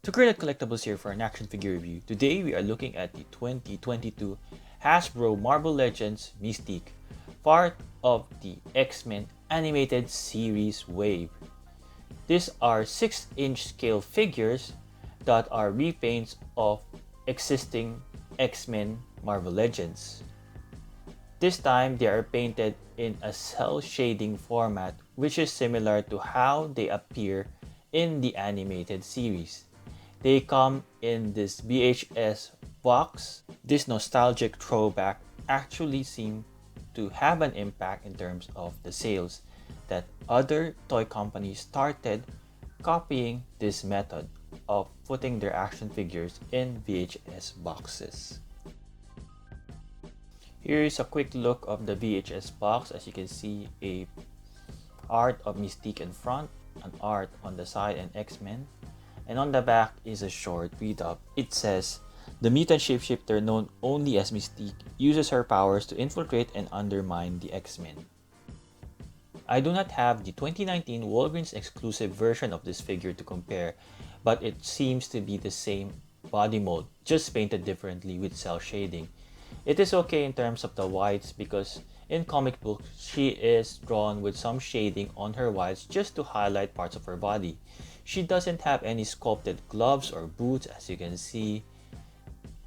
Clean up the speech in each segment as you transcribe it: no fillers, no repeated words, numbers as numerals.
To create collectibles here for an action figure review, today we are looking at the 2022 Hasbro Marvel Legends Mystique, part of the X-Men animated series wave. These are 6-inch scale figures that are repaints of existing X-Men Marvel Legends. This time they are painted in a cell shading format which is similar to how they appear in the animated series. They come in this Vhs box. This nostalgic throwback actually seemed to have an impact in terms of the sales, that other toy companies started copying this method of putting their action figures in VHS boxes. Here is a quick look of the VHS box. As you can see, a art of Mystique in front, an art on the side and X-Men, and on the back is a short read-up. It says, "The mutant shapeshifter known only as Mystique uses her powers to infiltrate and undermine the X-Men." I do not have the 2019 Walgreens exclusive version of this figure to compare, but it seems to be the same body mold, just painted differently with cell shading. It is okay in terms of the whites because in comic books she is drawn with some shading on her whites just to highlight parts of her body. She doesn't have any sculpted gloves or boots, as you can see,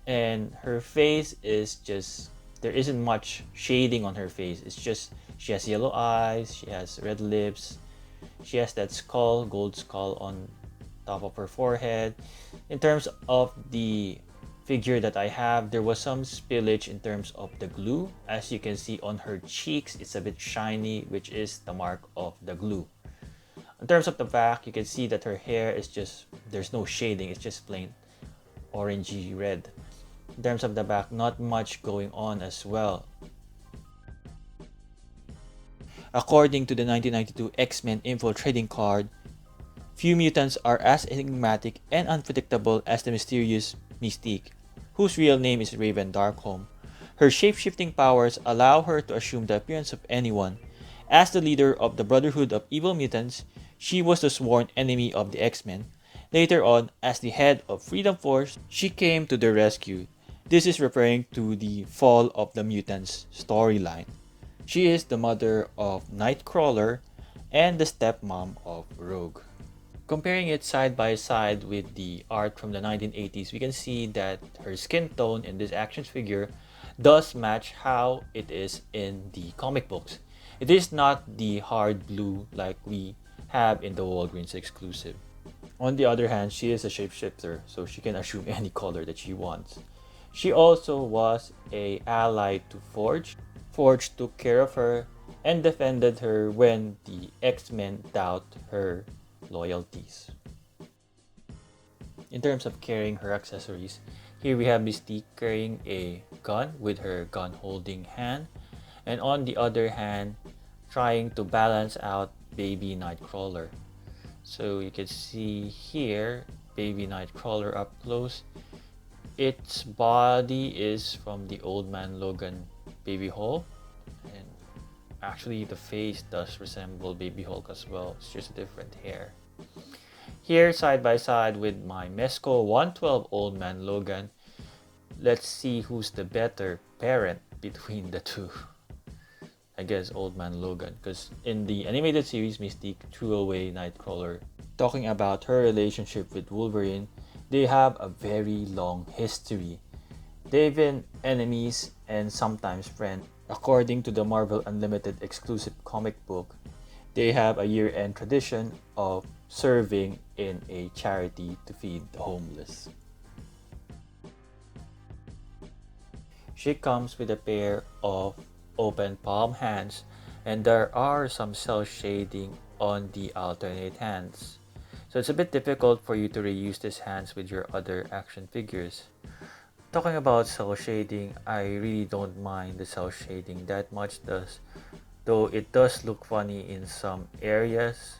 and her face is just, there isn't much shading on her face. It's just she has yellow eyes, she has red lips, she has that skull, gold skull on top of her forehead. In terms of the figure that I have, there was some spillage in terms of the glue. As you can see on her cheeks, it's a bit shiny, which is the mark of the glue. In terms of the back, you can see that her hair is just, there's no shading, it's just plain orangey red. In terms of the back, not much going on as well. According to the 1992 X-Men infiltrating card, few mutants are as enigmatic and unpredictable as the mysterious Mystique, whose real name is Raven Darkholme. Her shape-shifting powers allow her to assume the appearance of anyone. As the leader of the Brotherhood of Evil Mutants, she was the sworn enemy of the X-Men. Later on, as the head of Freedom Force, she came to their rescue. This is referring to the Fall of the Mutants storyline. She is the mother of Nightcrawler and the stepmom of Rogue. Comparing it side by side with the art from the 1980s, we can see that her skin tone in this action figure does match how it is in the comic books. It is not the hard blue like we have in the Walgreens exclusive. On the other hand, she is a shapeshifter, so she can assume any color that she wants. She also was an ally to Forge. Forge took care of her and defended her when the X-Men doubt her loyalties. In terms of carrying her accessories, here we have Mystique carrying a gun with her gun holding hand, and on the other hand trying to balance out baby Nightcrawler. So you can see here baby Nightcrawler up close. Its body is from the Old Man Logan Baby Hulk, and actually the face does resemble Baby Hulk as well, it's just a different hair. Here side by side with my Mezco 112 Old Man Logan, let's see who's the better parent between the two. I guess Old Man Logan, because in the animated series Mystique threw away Nightcrawler. Talking about her relationship with Wolverine, they have a very long history. They've been enemies and sometimes friends. According to the Marvel Unlimited exclusive comic book, they have a year-end tradition of serving in a charity to feed the homeless. She comes with a pair of open palm hands, and there are some cell shading on the alternate hands. So it's a bit difficult for you to reuse these hands with your other action figures. Talking about cell shading, I really don't mind the cell shading that much, though it does look funny in some areas.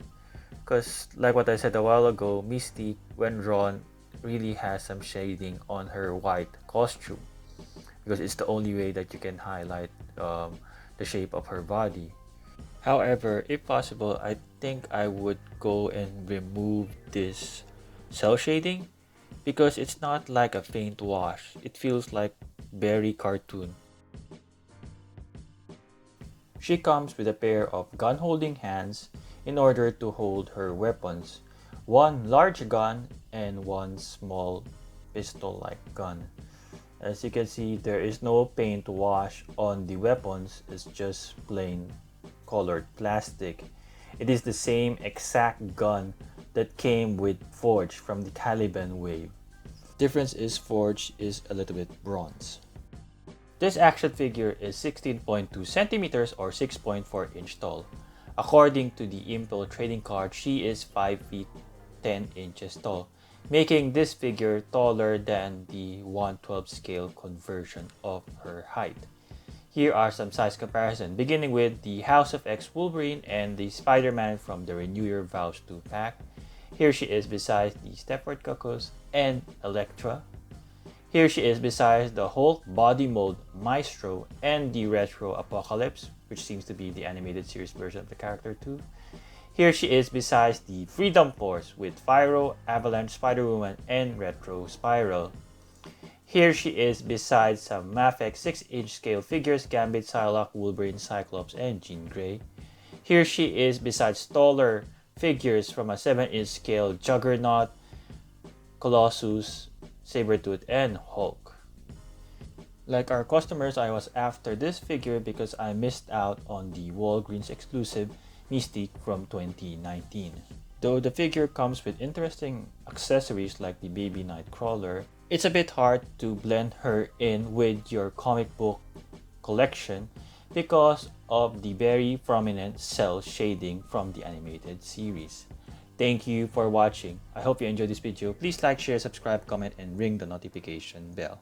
Because like what I said a while ago, Mystique, when drawn, really has some shading on her white costume, because it's the only way that you can highlight the shape of her body. However, if possible, I think I would go and remove this cell shading because it's not like a faint wash. It feels like very cartoon. She comes with a pair of gun-holding hands in order to hold her weapons, one large gun and one small pistol-like gun. As you can see, there is no paint wash on the weapons, it's just plain colored plastic. It is the same exact gun that came with Forge from the Caliban wave. Difference is Forge is a little bit bronze. This action figure is 16.2 centimeters or 6.4 inch tall. According to the infiltrating card, she is 5 feet 10 inches tall, making this figure taller than the 1/12 scale conversion of her height. Here are some size comparison, beginning with the House of X Wolverine and the Spider-Man from the Renew Your Vows 2 pack. Here she is beside the Stepford Cuckoos and Elektra. Here she is beside the Hulk body mold Maestro and the Retro Apocalypse, which seems to be the animated series version of the character too. Here she is besides the Freedom Force with Pyro, Avalanche, Spider-Woman, and Retro Spiral. Here she is besides some Mafex 6-inch scale figures, Gambit, Psylocke, Wolverine, Cyclops, and Jean Grey. Here she is besides taller figures from a 7-inch scale Juggernaut, Colossus, Sabretooth, and Hulk. Like our customers, I was after this figure because I missed out on the Walgreens exclusive Mystique from 2019. Though the figure comes with interesting accessories like the baby Nightcrawler, it's a bit hard to blend her in with your comic book collection because of the very prominent cell shading from the animated series. Thank you for watching. I hope you enjoyed this video. Please like, share, subscribe, comment, and ring the notification bell.